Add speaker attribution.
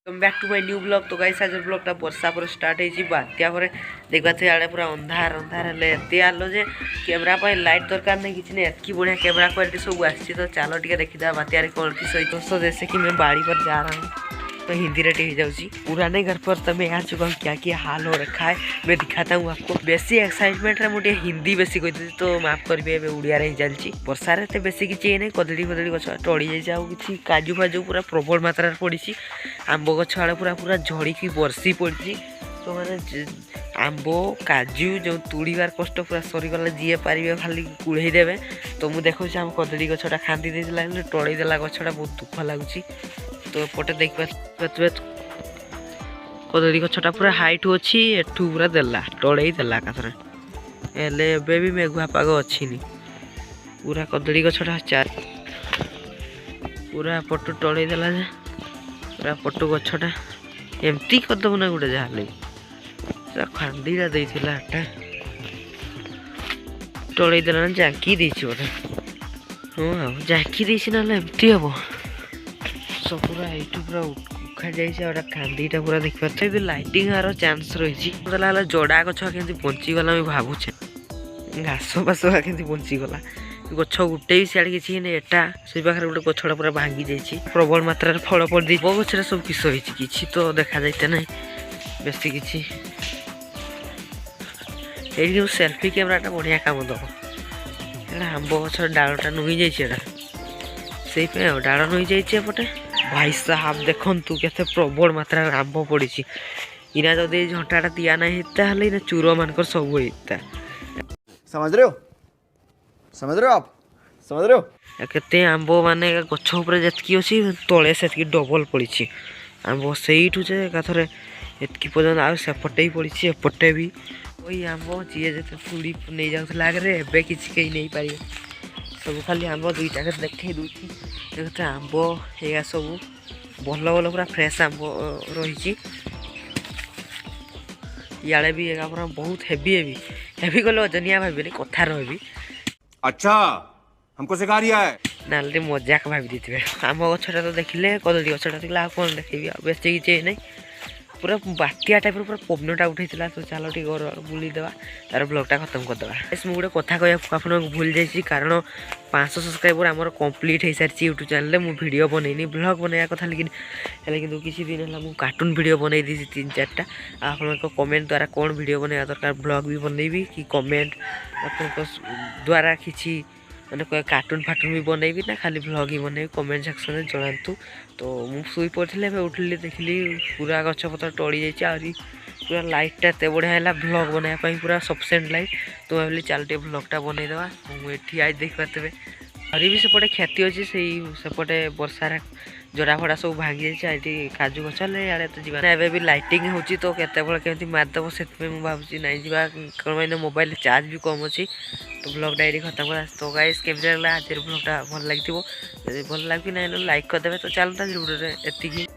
Speaker 1: Come back to my new blog. तो guys आज ब्लॉगटा वर्षा पर स्टार्ट होइछि बात्या पर देखबा थे आड़े पूरा अंधार अंधार हेले एते आलो जे कैमरा पर लाइट दरकार नहीं किछि ने एतकी बढ़िया कैमरा क्वालिटी सब आछि। तो चलो टिके देखिदा बात्या रे कोन की सही। दोस्तों जैसे कि मैं बाड़ी पर जा रहा हूँ तो हिंदी रेट हो जाऊँगी। पुराने घर पर तो मैं आ चुका हूँ, क्या क्या हाल हो रखा है मैं दिखाता हूँ आपको। बेसी एक्साइटमेंट मुझे हिंदी बेसी कहते तो माफ करेंगे ओडिया रे चलती। वर्षा रे बेसी किसी नहीं कदली कदली गछ टड़ी जाए कि काजू फाजू पूरा प्रबल मात्रा पड़ी। आंब गछ आड़े पूरा पूरा झड़िकी बर्षी पड़ी। तो मैंने आंब काजू जो तुड़ार कष्ट पूरा सरीगला जी पारे खाली कुड़े देवे। तो मुझे देखा आम कदली गछटा खांदी देला टड़ी देला गछटा बहुत दुख लगुच। तो पटे देख पारे कदली गछटा पूरा हाइट अच्छी एठू पूरा देला टड़े देला एकाथरे हेले एबे भी मेघुआ पाग अच्छी पूरा कदली गछटा चार पूरा पटु टड़े देला जे पूरा पटु गछटा एमती करदेव ना गोटे जहाँ खांडीटा देला टड़े देला जाकी देछि बोले। हाँ जाकी देछि ना एमती हम सब पूरा यूट्यूब पूरा उखा जाए खांडीटा पूरा देख पारे लाइटिंग आर चान्स रही। मतलब जड़ा गछ के बंचीगला मुझे भावुचे घास बास के बंचीगला गछ गोटे भी सियाड़े किसी एटा से पाखे गोटे गछटा पूरा भांगी जाइए प्रबल मात्रा फल पड़ दी गचर सब किस होती तो देखा जाता ना बेसी किसी ये सेल्फी कैमेराटा बढ़िया काम दब आंब गचर डालटा नुई जाइए से डाल नुई जाइए एपटे। भाई साहब देखु के प्रबल मात्रा आंब पड़ी इना जदि झंटाटा दिया ना होता चूर मानकर सब होता।
Speaker 2: समझ रहे हो आप समझ रहे हो
Speaker 1: केते आंब माने गछ ऊपर जतकी अच्छी तले से डबल पड़ी आंब से एकाथरे एतकी पर्यटन आ सेपटे ही पड़ी एपटे भी वही आंब जी जो तुड़ी नहीं जाऊला आगे एवं किसी कहीं नहीं पारे सब खाली आंब दुईटा देखे दूसरी देखते आंब या सब भल भल पूरा फ्रेश आंब रही। इे भी एगा पूरा बहुत हेवी हेवी हेवी गले ओजनिया भाभी कथा रही।
Speaker 2: अच्छा हमको सिखा रिया है
Speaker 1: ना मजाक भाभी थे आम गछटा तो देखिले कदली गछटा थी कौन देखेबी बेसी किसी नहीं पूरा बात्या टाइप पूरा पवनटा उठेला। तो चलो टे बुलीदे तार ब्लॉगटा खत्म करदे। मुझे गोटे कथा कह आप भूल जाइए कारण 500 सब्सक्राइबर आमर कम्प्लीट हो सारी यूट्यूब चैनल में वीडियो बनईनी ब्लॉग बनाया कथा लेकिन किसी दिन है मुझे कार्टून वीडियो बनई दी 3-4टा आप कमेंट द्वारा कौन वीडियो बनवा दरकार ब्लॉग भी बनईबी कि कमेंट आप द्वारा किसी मैंने कार्टून फाटून भी बनईबी ना खाली ब्लॉग ही बनईबी कमेंट सेक्शन में जनातु। तो मुझे शुई पड़ी उठिली देखिली पूरा गछपतर टड़ी जाइए पूरा लाइटा एत बढ़िया है ब्लॉग बनाया पूरा सफिसीएंट लाइट। तो भाई चल टे ब्लॉगटा बनईदेवा मुझे आज देख पारे आरी भी सेपटे ख्याति अच्छी से सेपटे वर्षार जड़ा फड़ा सब भांगी जाइए काजू गछ आड़े तो जी भी लाइटिंग होची तो केते मारदेव से भावी ना जा कौन मोबाइल चार्ज भी कम अच्छी। तो ब्लॉगटा ये खत्म कर। तो गाइस केमती लगला आज ब्लॉगटा भल लगे भल लगे ना लाइक करदे। तो चलता वीडियो एति।